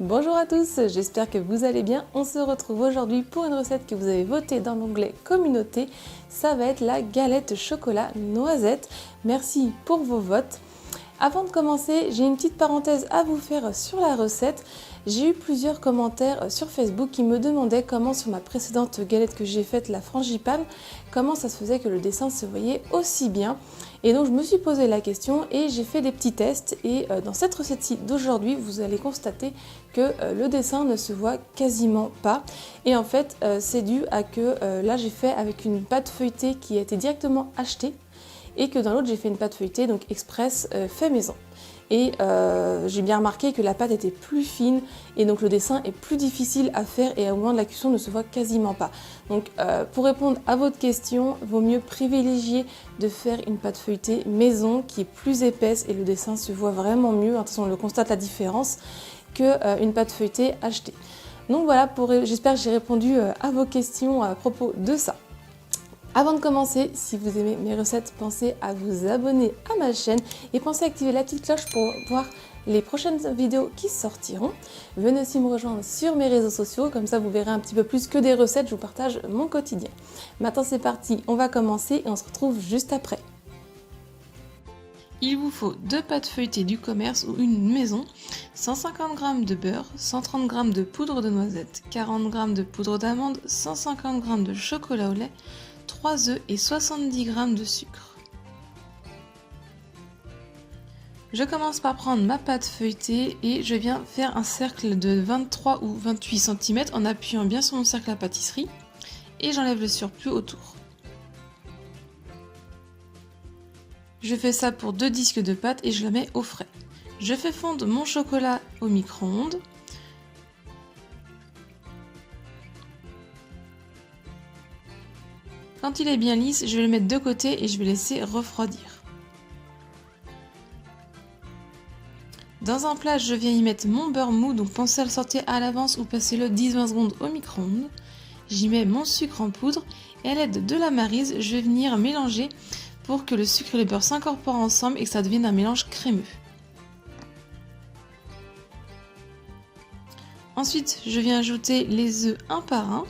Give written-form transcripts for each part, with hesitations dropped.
Bonjour à tous, j'espère que vous allez bien. On se retrouve aujourd'hui pour une recette que vous avez votée dans l'onglet communauté. Ça va être la galette chocolat noisette. Merci pour vos votes. Avant de commencer, j'ai une petite parenthèse à vous faire sur la recette. J'ai eu plusieurs commentaires sur Facebook qui me demandaient comment sur ma précédente galette que j'ai faite, la frangipane, comment ça se faisait que le dessin se voyait aussi bien. Et donc je me suis posé la question et j'ai fait des petits tests et dans cette recette-ci d'aujourd'hui, vous allez constater que le dessin ne se voit quasiment pas. Et en fait, c'est dû à que là j'ai fait avec une pâte feuilletée qui a été directement achetée et que dans l'autre j'ai fait une pâte feuilletée, donc express fait maison. Et j'ai bien remarqué que la pâte était plus fine et donc le dessin est plus difficile à faire et au moment de la cuisson ne se voit quasiment pas. Donc pour répondre à votre question, vaut mieux privilégier de faire une pâte feuilletée maison qui est plus épaisse et le dessin se voit vraiment mieux, de toute façon on le constate la différence, qu'une pâte feuilletée achetée. Donc voilà, j'espère que j'ai répondu à vos questions à propos de ça. Avant de commencer, si vous aimez mes recettes, pensez à vous abonner à ma chaîne et pensez à activer la petite cloche pour voir les prochaines vidéos qui sortiront. Venez aussi me rejoindre sur mes réseaux sociaux, comme ça vous verrez un petit peu plus que des recettes, je vous partage mon quotidien. Maintenant c'est parti, on va commencer et on se retrouve juste après. Il vous faut 2 pâtes feuilletées du commerce ou une maison, 150 g de beurre, 130 g de poudre de noisette, 40 g de poudre d'amande, 150 g de chocolat au lait, 3 œufs et 70 g de sucre. Je commence par prendre ma pâte feuilletée et je viens faire un cercle de 23 ou 28 cm en appuyant bien sur mon cercle à pâtisserie et j'enlève le surplus autour. Je fais ça pour 2 disques de pâte et je le mets au frais. Je fais fondre mon chocolat au micro-ondes. Quand il est bien lisse, je vais le mettre de côté et je vais laisser refroidir. Dans un plat, je viens y mettre mon beurre mou, donc pensez à le sortir à l'avance ou passez-le 10-20 secondes au micro-ondes. J'y mets mon sucre en poudre et à l'aide de la maryse, je vais venir mélanger pour que le sucre et le beurre s'incorporent ensemble et que ça devienne un mélange crémeux. Ensuite, je viens ajouter les œufs un par un.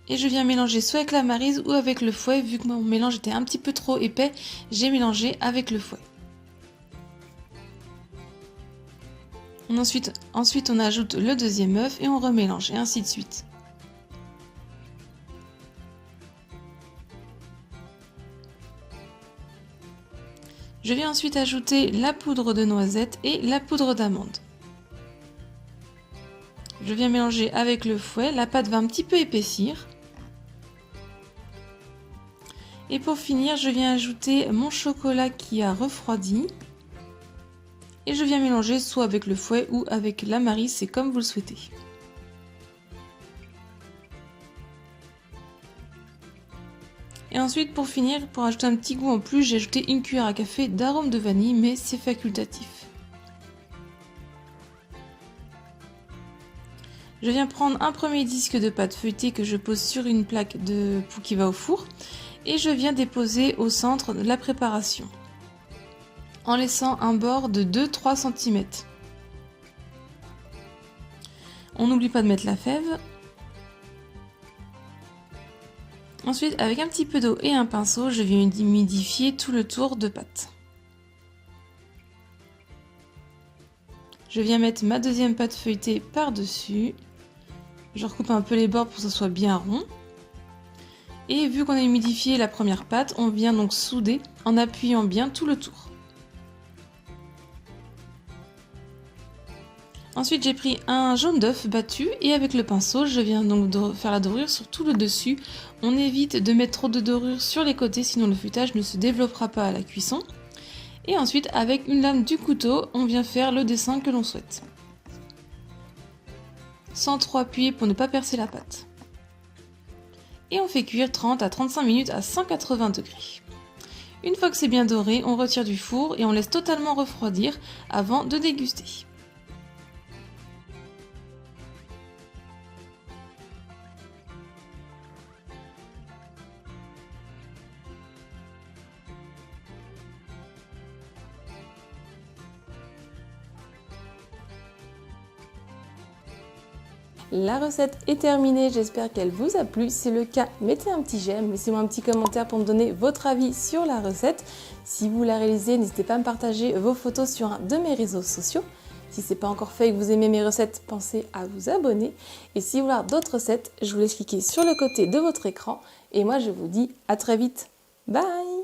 Et je viens mélanger soit avec la maryse ou avec le fouet, vu que mon mélange était un petit peu trop épais, j'ai mélangé avec le fouet. Ensuite, on ajoute le deuxième œuf et on remélange, et ainsi de suite. Je viens ensuite ajouter la poudre de noisette et la poudre d'amande. Je viens mélanger avec le fouet, la pâte va un petit peu épaissir. Et pour finir, je viens ajouter mon chocolat qui a refroidi. Et je viens mélanger soit avec le fouet ou avec la maryse, c'est comme vous le souhaitez. Et ensuite, pour finir, pour ajouter un petit goût en plus, j'ai ajouté une cuillère à café d'arôme de vanille, mais c'est facultatif. Je viens prendre un premier disque de pâte feuilletée que je pose sur une plaque qui va au four et je viens déposer au centre de la préparation en laissant un bord de 2-3 cm. On n'oublie pas de mettre la fève. Ensuite, avec un petit peu d'eau et un pinceau, je viens humidifier tout le tour de pâte. Je viens mettre ma deuxième pâte feuilletée par-dessus. Je recoupe un peu les bords pour que ça soit bien rond. Et vu qu'on a humidifié la première pâte, on vient donc souder en appuyant bien tout le tour. Ensuite, j'ai pris un jaune d'œuf battu et avec le pinceau, je viens donc faire la dorure sur tout le dessus. On évite de mettre trop de dorure sur les côtés, sinon le feuilletage ne se développera pas à la cuisson. Et ensuite, avec une lame du couteau, on vient faire le dessin que l'on souhaite. Sans trop appuyer pour ne pas percer la pâte. Et on fait cuire 30 à 35 minutes à 180 degrés. Une fois que c'est bien doré, on retire du four et on laisse totalement refroidir avant de déguster. La recette est terminée, j'espère qu'elle vous a plu. Si c'est le cas, mettez un petit j'aime, laissez-moi un petit commentaire pour me donner votre avis sur la recette. Si vous la réalisez, n'hésitez pas à me partager vos photos sur un de mes réseaux sociaux. Si ce n'est pas encore fait et que vous aimez mes recettes, pensez à vous abonner. Et si vous voulez d'autres recettes, je vous laisse cliquer sur le côté de votre écran. Et moi, je vous dis à très vite. Bye!